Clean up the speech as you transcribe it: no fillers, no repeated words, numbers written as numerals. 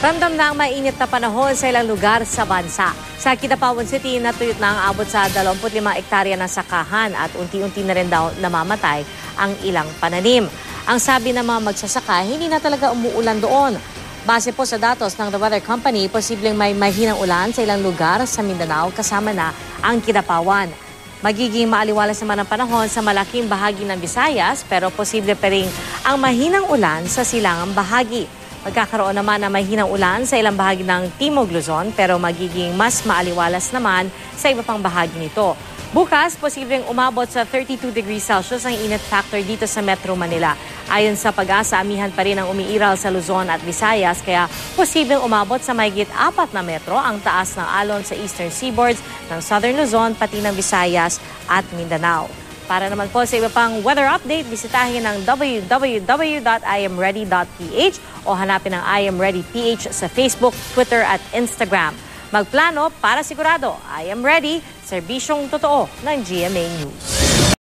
Ramdam na ang mainit na panahon sa ilang lugar sa bansa. Sa Kidapawan City, natuyot na ang abot sa 25 ektarya ng sakahan at unti-unti na rin daw namamatay ang ilang pananim. Ang sabi ng mga magsasaka, hindi na talaga umuulan doon. Base po sa datos ng The Weather Company, posibleng may mahinang ulan sa ilang lugar sa Mindanao kasama na ang Kidapawan. Magiging maaliwalas naman ang panahon sa malaking bahagi ng Visayas pero posible pa rin ang mahinang ulan sa silangang bahagi. Magkakaroon naman ng mahinang ulan sa ilang bahagi ng Timog Luzon pero magiging mas maaliwalas naman sa iba pang bahagi nito. Bukas, posibleng umabot sa 32 degrees Celsius ang init factor dito sa Metro Manila. Ayon sa Pag-asa, amihan pa rin ang umiiral sa Luzon at Visayas kaya posibleng umabot sa mahigit 4 na metro ang taas ng alon sa eastern seaboards ng Southern Luzon pati ng Visayas at Mindanao. Para naman po sa iba pang weather update, bisitahin ang www.imready.ph o hanapin ang I Am Ready PH sa Facebook, Twitter at Instagram. Magplano para sigurado, I Am Ready, serbisyong totoo ng GMA News.